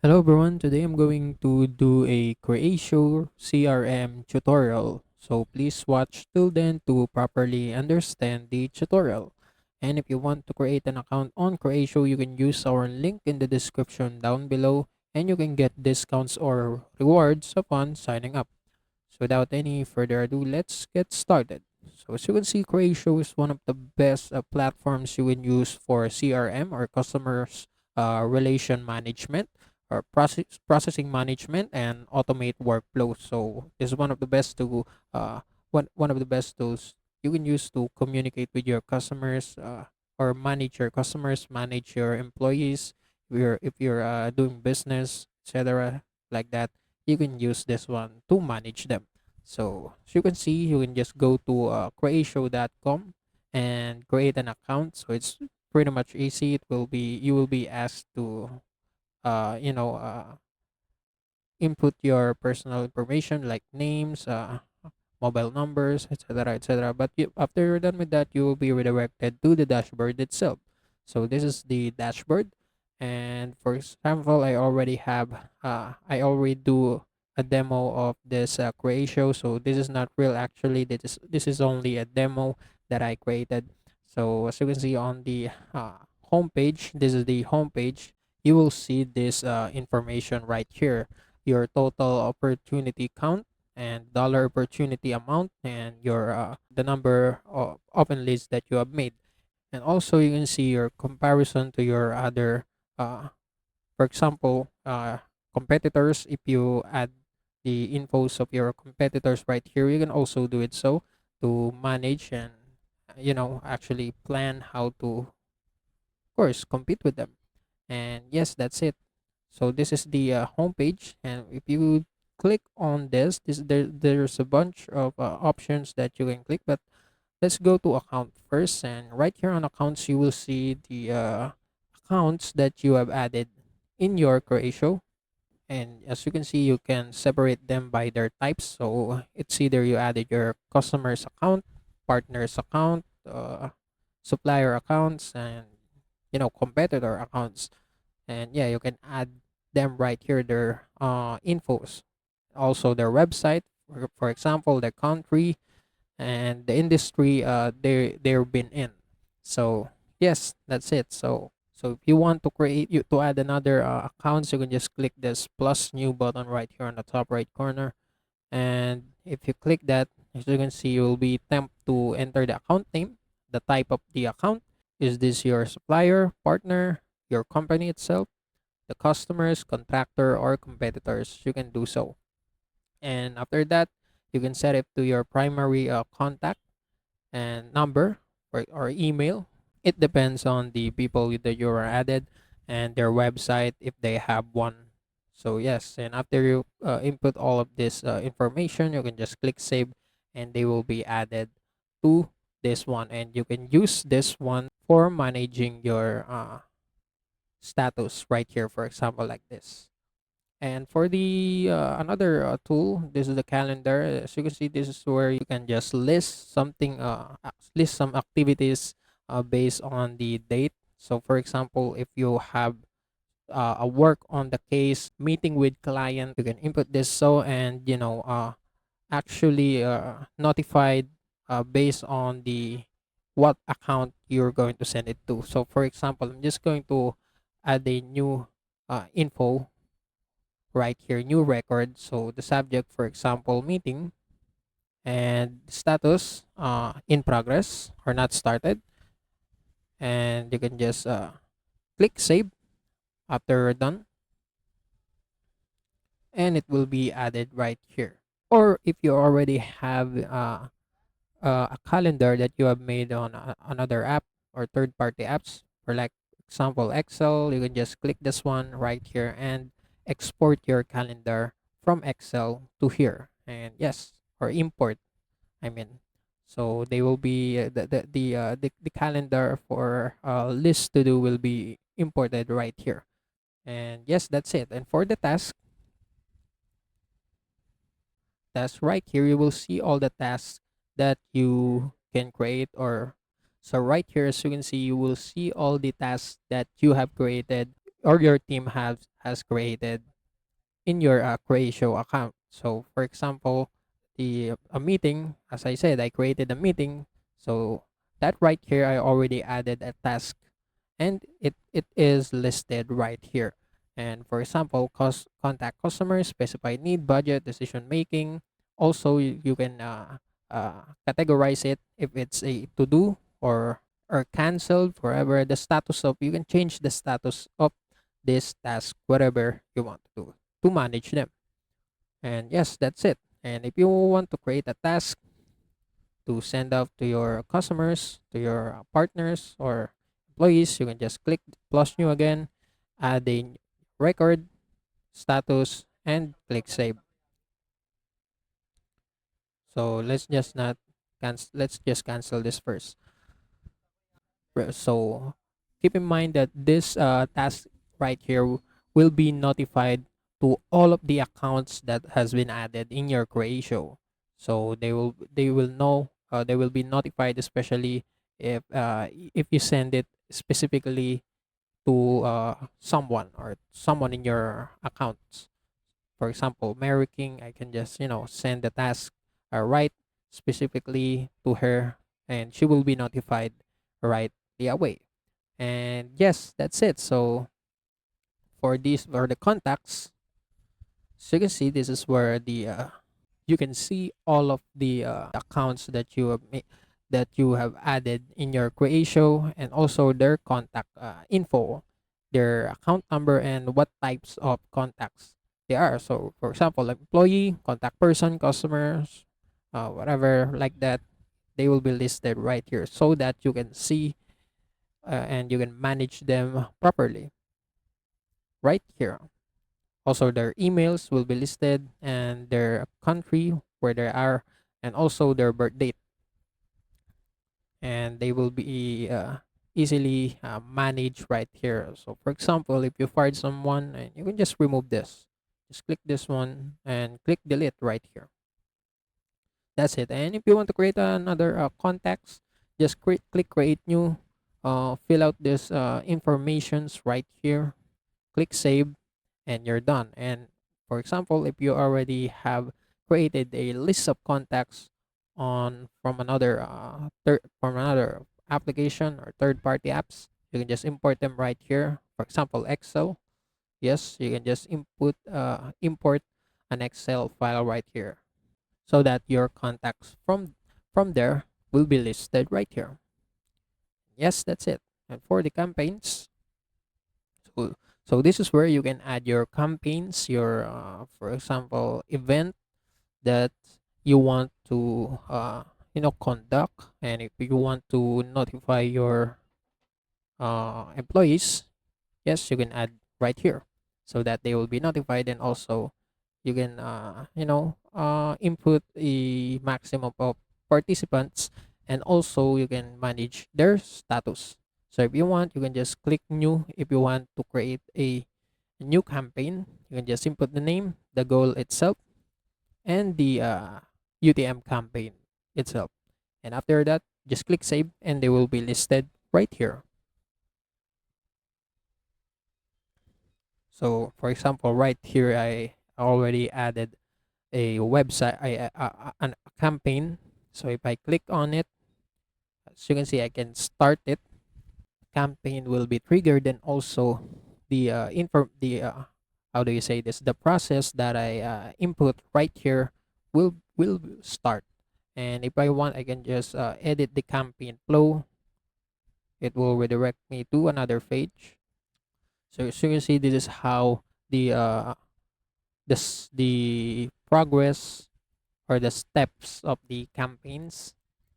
Hello everyone, today I'm going to do a Creatio CRM tutorial. So please watch till then to properly understand the tutorial. And if you want to create an account on Creatio, you can use our link in the description down below and you can get discounts or rewards upon signing up. So without any further ado, let's get started. So as you can see, Creatio is one of the best platforms you can use for CRM or customers relation management or processing management and automate workflows. So this is one of the best to one of the best tools you can use to communicate with your customers or manage your customers, manage your employees. If you're doing business, etc., like that, you can use this one to manage them. So as you can see, you can just go to creatio.com and create an account. So it's pretty much easy. It will be you will be asked to uh, you know uh, input your personal information like names, mobile numbers, etc., etc. But after you're done with that, you will be redirected to the dashboard itself. So this is the dashboard, and for example, I already do a demo of this Creatio. So this is not real actually. This is only a demo that I created. So as you can see on the homepage, this is the homepage. You will see this information right here, your total opportunity count and dollar opportunity amount and your the number of open leads that you have made. And also you can see your comparison to your other for example competitors. If you add the infos of your competitors right here, you can also do it so to manage and actually plan how to, of course, compete with them. And yes, that's it. So this is the homepage, and if you click on there's a bunch of options that you can click. But let's go to account first, and right here on accounts, you will see the accounts that you have added in your Creatio. And as you can see, you can separate them by their types. So it's either you added your customers account, partners account, supplier accounts, and competitor accounts. And yeah, you can add them right here, their infos, also their website, for example, the country and the industry they've been in. So yes, that's it. So if you want to create you to add another accounts, you can just click this plus new button right here on the top right corner. And if you click that, as you can see, you will be tempted to enter the account name, the type of the account. Is this your supplier, partner, your company itself, the customers, contractor, or competitors? You can do so. And after that, you can set it to your primary contact and number or email. It depends on the people that you are added and their website if they have one. So yes, and after you input all of this information, you can just click save, and they will be added to this one, and you can use this one for managing your status right here, for example, like this. And for the another tool, this is the calendar. As you can see, this is where you can just list something, list some activities based on the date. So for example, if you have a work on the case, meeting with client, you can input this so, and actually notified based on the what account you're going to send it to. So for example, I'm just going to add a new info right here, new record. So the subject, for example, meeting, and status in progress or not started. And you can just click save after you're done, and it will be added right here. Or if you already have a calendar that you have made on another app or third party apps, for like example Excel, you can just click this one right here and export your calendar from Excel to here. And yes, or import, I mean. So they will be the calendar for list to do will be imported right here. And yes, that's it. And for the task right here, you will see all the tasks that you can create. Or so right here, as you can see, you will see all the tasks that you have created or your team has created in your Creatio account. So for example, the a meeting, as I said, I created a meeting. So that right here, I already added a task, and it is listed right here. And for example, contact customers, specify need, budget, decision making. Also, you can categorize it if it's a to do or canceled forever. The status of, you can change the status of this task, whatever you want to manage them. And yes, that's it. And if you want to create a task to send out to your customers, to your partners or employees, you can just click plus new again, add a record, status, and click save. So let's just cancel this first. So keep in mind that this task right here will be notified to all of the accounts that has been added in your Creatio. So they will know, they will be notified, especially if you send it specifically to someone in your accounts. For example, Mary King, I can just send the task right specifically to her, and she will be notified right the away. And yes, that's it. So for the contacts, so you can see this is where the you can see all of the accounts that that you have added in your Creatio, and also their contact info, their account number, and what types of contacts they are. So for example, employee, contact person, customers, whatever like that, they will be listed right here so that you can see and you can manage them properly right here. Also, their emails will be listed, and their country where they are, and also their birth date. And they will be easily managed right here. So, for example, if you fired someone, and you can just remove this, just click this one and click delete right here. That's it. And if you want to create another contacts, just click create new, fill out this informations right here, click save, and you're done. And for example, if you already have created a list of contacts on from another application or third party apps, you can just import them right here. For example, Excel. Yes, you can just import an Excel file right here, so that your contacts from there will be listed right here. Yes, that's it. And for the campaigns, so, so this is where you can add your campaigns, your for example, event that you want to conduct, and if you want to notify your employees, yes, you can add right here so that they will be notified. And also you can input a maximum of participants, and also you can manage their status. So if you want, you can just click new. If you want to create a new campaign, you can just input the name, the goal itself, and the UTM campaign itself. And after that, just click save, and they will be listed right here. So for example, right here, I already added a website, a campaign. So if I click on it, as you can see, I can start it. Campaign will be triggered, and also the how do you say this? The process that I input right here will start. And if I want, I can just edit the campaign flow. It will redirect me to another page. So as you can see, this is how the progress or the steps of the campaigns.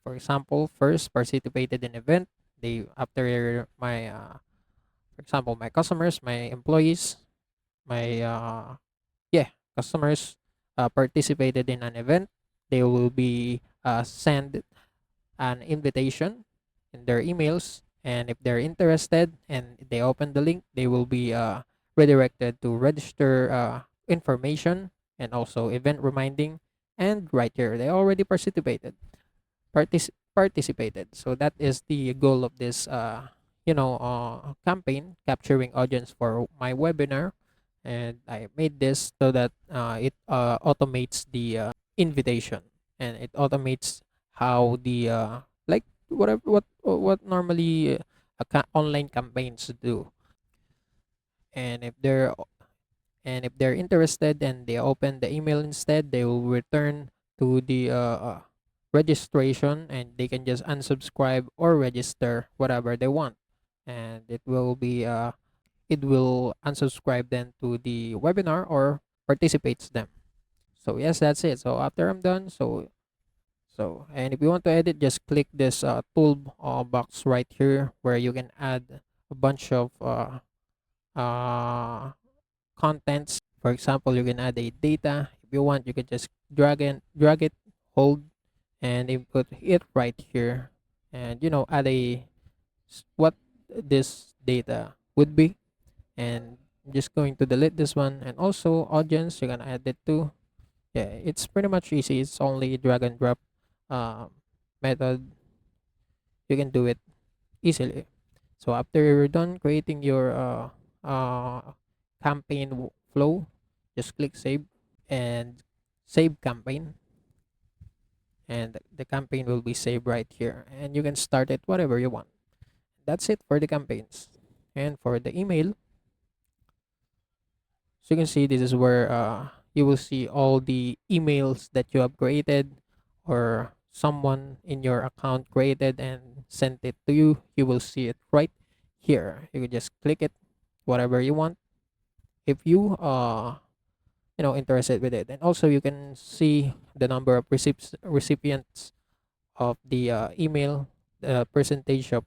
For example, first participated in event. They after my for example, my customers, my employees, my customers participated in an event. They will be send an invitation in their emails, and if they're interested and they open the link, they will be redirected to register information, and also event reminding. And right here, they already participated. So that is the goal of this campaign capturing audience for my webinar, and I made this so that it automates the invitation, and it automates how the like what normally online campaigns do. And if they're interested and they open the email instead, they will return to the registration, and they can just unsubscribe or register whatever they want, and it will unsubscribe them to the webinar or participates them. So yes, that's it. So after I'm done, and if you want to edit, just click this tool box right here where you can add a bunch of uh contents. For example, you can add a data. If you want, you can just drag it, hold, and input it right here, and add what this data would be. And I'm just going to delete this one, and also audience, you're gonna add it too. Yeah, it's pretty much easy. It's only drag and drop um, method. You can do it easily. So after you're done creating your campaign flow, just click save and save campaign, and the campaign will be saved right here, and you can start it whatever you want. That's it for the campaigns. And for the email, so you can see this is where you will see all the emails that you have created, or someone in your account created and sent it to you. You will see it right here. You can just click it whatever you want if you interested with it. And also you can see the number of recipients of the email, the percentage of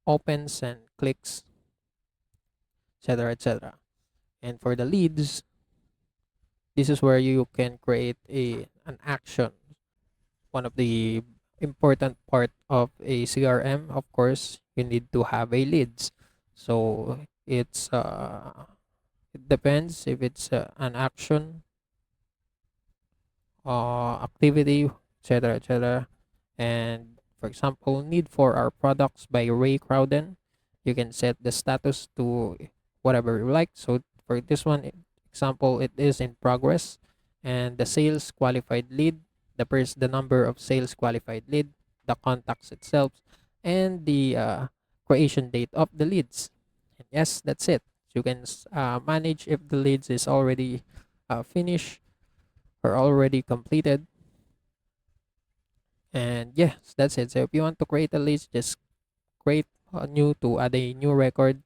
opens and clicks, etc., etc. And for the leads, this is where you can create an action. One of the important part of a CRM, of course, you need to have a leads. So it depends if it's an action, activity, etc., etc. And for example, need for our products by Ray Crowden, you can set the status to whatever you like. So for this one example, it is in progress, and the sales qualified lead, the number of sales qualified lead, the contacts itself, and the creation date of the leads. And yes, that's it. You can manage if the leads is already finished or already completed. And yes, that's it. So if you want to create a list, just create a new to add a new record.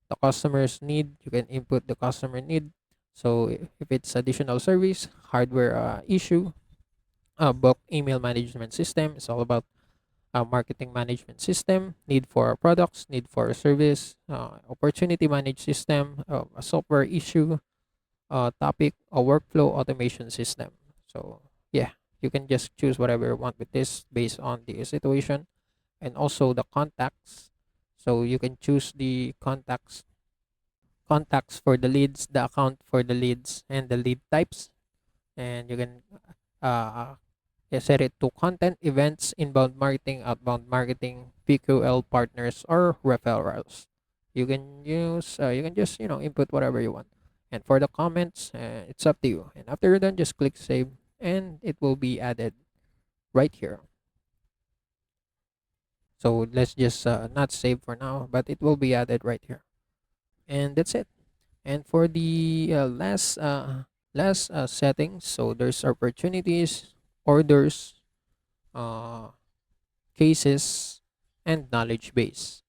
The customer's need, you can input the customer need. So if it's additional service, hardware issue, book email management system, it's all about marketing management system, need for products, need for service, opportunity managed system, a software issue, topic, a workflow automation system. So yeah, you can just choose whatever you want with this based on the situation. And also the contacts, so you can choose the contacts for the leads, the account for the leads, and the lead types. And you can uh set it to content, events, inbound marketing, outbound marketing, PQL, partners, or referrals. You can just input whatever you want. And for the comments, it's up to you. And after you're done, just click save, and it will be added right here. So let's just not save for now, but it will be added right here. And that's it. And for the last settings, so there's opportunities, orders, uh, cases, and knowledge base.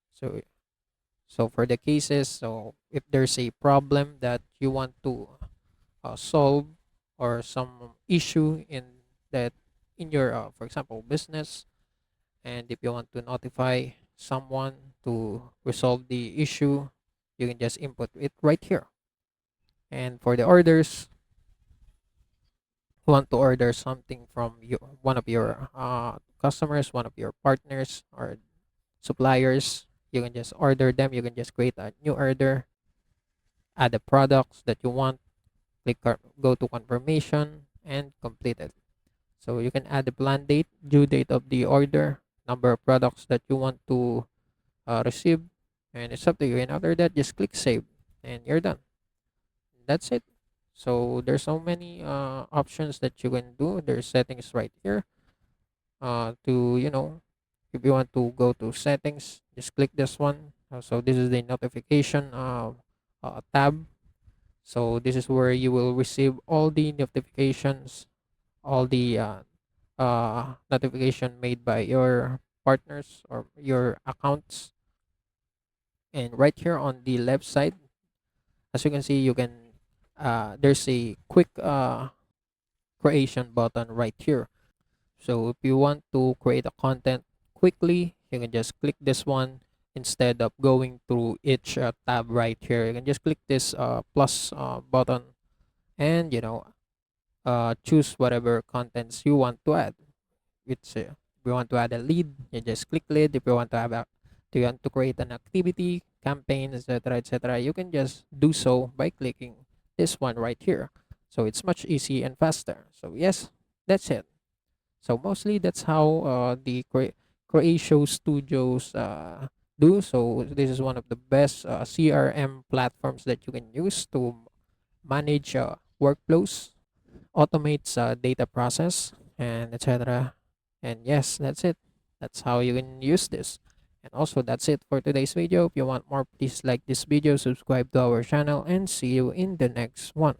So for the cases, so if there's a problem that you want to solve, or some issue that in your for example business, and if you want to notify someone to resolve the issue, you can just input it right here. And for the orders, you want to order something from one of your customers, one of your partners or suppliers, you can just order them. You can just create a new order, add the products that you want, go to confirmation, and complete it. So you can add the plan date, due date of the order, number of products that you want to receive, and it's up to you. And after that, just click save, and you're done. That's it. So there's so many options that you can do. There's settings right here. To if you want to go to settings, just click this one. So this is the notification tab. So this is where you will receive all the notifications, all the notification made by your partners or your accounts. And right here on the left side, as you can see, you can there's a quick creation button right here. So if you want to create a content quickly, you can just click this one instead of going through each tab right here. You can just click this plus button, and choose whatever contents you want to add. It's if you want to add a lead, you just click lead. If you want to have a do you want to create an activity, campaign, etc., you can just do so by clicking this one right here. So it's much easy and faster. So yes, that's it. So mostly that's how the Creatio Studios do. So this is one of the best CRM platforms that you can use to manage workflows, automates data process, and etc. And yes, that's it. That's how you can use this. And also, that's it for today's video. If you want more, please like this video, subscribe to our channel, and see you in the next one.